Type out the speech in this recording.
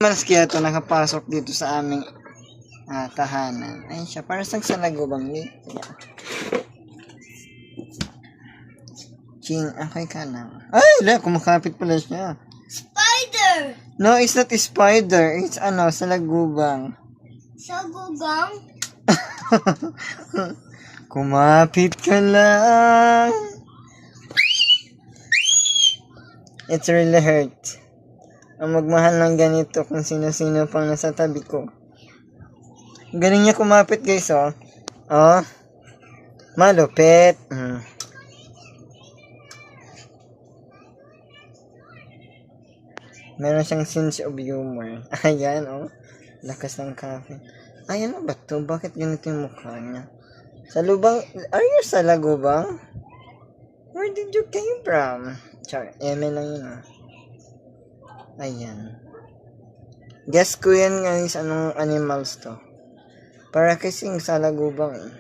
Malas kaya ito nakapasok dito sa aming tahanan. Ayun siya, para sa salagubang ni. Ching, okay ka na. Ay, kumakapit pala siya. Spider! No, it's not a spider. It's salagubang. Sagugang? Kumapit ka lang. It's really hurt. Ang magmahal ng ganito kung sino-sino pang nasa tabi ko. Galing niya kumapit, guys, oh. Oh. Malupit. Meron siyang sense of humor. Ayan, oh. Lakas ng cafe. Ay, ano ba to? Bakit ganito yung mukha niya? Salubang? Are you sa Lagubang? Where did you came from? Char, eme lang yun, ah. Ayan. Guess ko yan, guys, anong animals to. Para kasing sa Lagubang, eh.